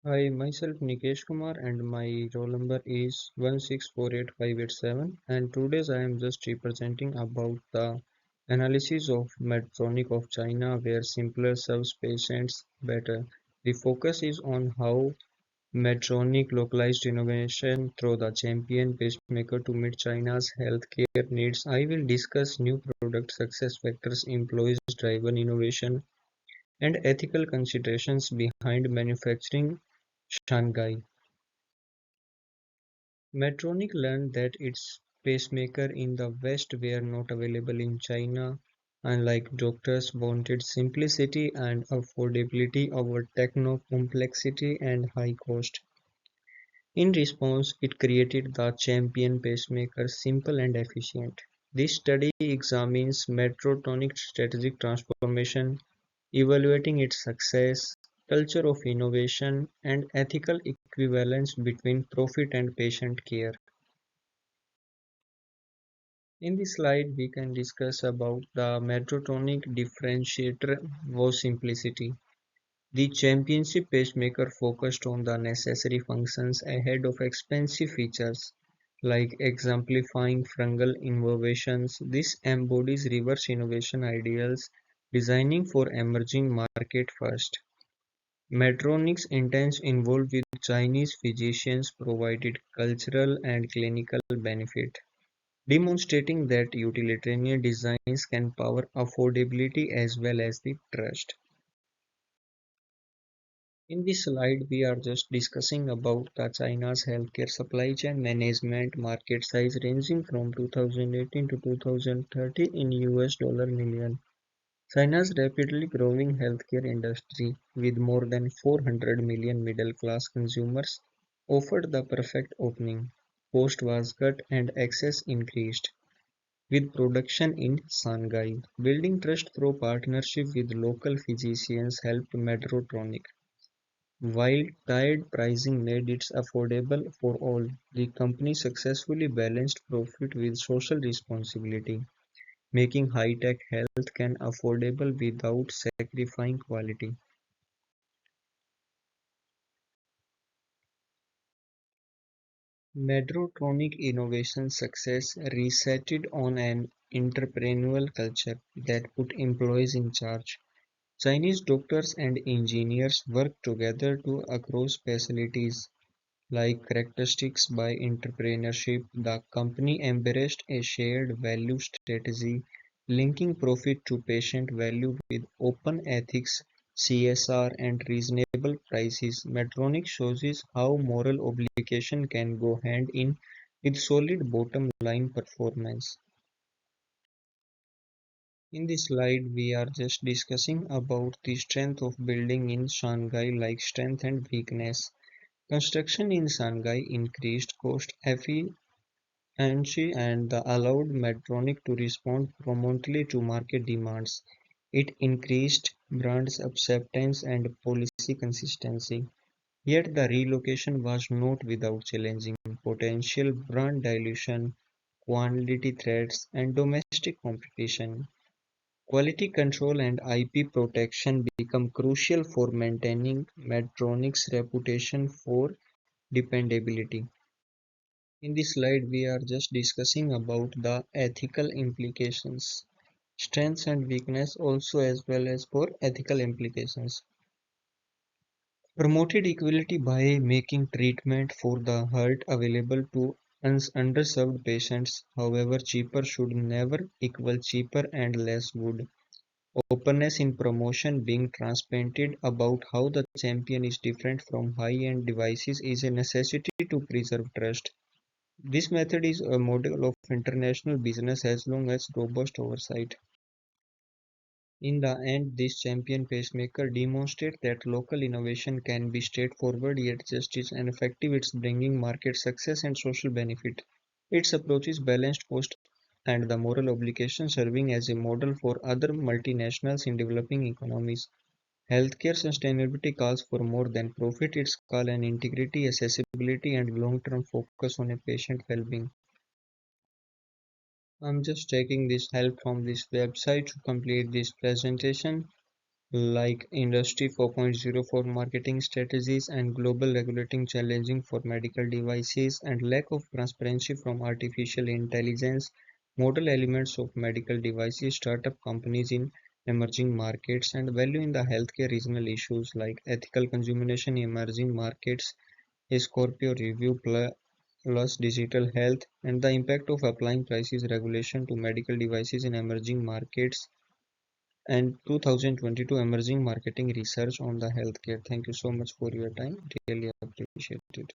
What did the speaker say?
Hi, myself Nikesh Kumar and my roll number is 1648587 and today I am just representing about the analysis of Medtronic of China where simpler serves patients better. The focus is on how Medtronic localized innovation through the champion pacemaker to meet China's healthcare needs. I will discuss new product success factors, employees driven innovation and ethical considerations behind manufacturing Shanghai. Medtronic learned that its pacemakers in the West were not available in China, unlike doctors wanted simplicity and affordability over techno-complexity and high cost. In response, it created the champion pacemaker, simple and efficient. This study examines Medtronic's strategic transformation, evaluating its success, culture of innovation, and ethical equivalence between profit and patient care. In this slide, we can discuss about the Medtronic differentiator was simplicity. The championship pacemaker focused on the necessary functions ahead of expensive features, like exemplifying fungal innovations. This embodies reverse innovation ideals, designing for emerging market first. Medtronic's intense involved with Chinese physicians provided cultural and clinical benefit, demonstrating that utilitarian designs can power affordability as well as the trust. In this slide, we are just discussing about the China's healthcare supply chain management market size ranging from 2018 to 2030 in US dollar million. China's rapidly growing healthcare industry, with more than 400 million middle class consumers, offered the perfect opening. Cost was cut and access increased, with production in Shanghai. Building trust through partnership with local physicians helped Medtronic, while tiered pricing made it affordable for all. The company successfully balanced profit with social responsibility, making high-tech health can affordable without sacrificing quality. Medtronic innovation success resetted on an entrepreneurial culture that put employees in charge. Chinese doctors and engineers work together to across specialties like characteristics by entrepreneurship. The company embraced a shared value strategy, linking profit to patient value with open ethics, CSR, and reasonable prices. Medtronic shows us how moral obligation can go hand in with solid bottom line performance. In this slide, we are just discussing about the strength of building in Shanghai, like strength and weakness. Construction in Shanghai increased cost efficiency and allowed Medtronic to respond promptly to market demands. It increased brand acceptance and policy consistency. Yet the relocation was not without challenging potential brand dilution, quality threats, and domestic competition. Quality control and IP protection become crucial for maintaining Medtronic's reputation for dependability. In this slide, we are just discussing about the ethical implications, strengths and weakness also as well as for ethical implications. Promoted equality by making treatment for the heart available to underserved patients. However, cheaper should never equal cheaper and less good. Openness in promotion, being transparent about how the champion is different from high-end devices is a necessity to preserve trust. This method is a model of international business as long as robust oversight. In the end, this champion pacemaker demonstrates that local innovation can be straightforward yet justice and effective. It's bringing market success and social benefit. Its approach is balanced cost and the moral obligation, serving as a model for other multinationals in developing economies. Healthcare sustainability calls for more than profit, it's called an integrity, accessibility, and long term focus on a patient well being. I'm just taking this help from this website to complete this presentation. like Industry 4.0 for marketing strategies and global regulating challenging for medical devices and lack of transparency from artificial intelligence, model elements of medical devices, startup companies in emerging markets, and value in the healthcare regional issues like ethical consumerism in emerging markets, a Scorpio review plus digital health, and the impact of applying prices regulation to medical devices in emerging markets and 2022 emerging marketing research on the healthcare. Thank you so much for your time. Really appreciate it.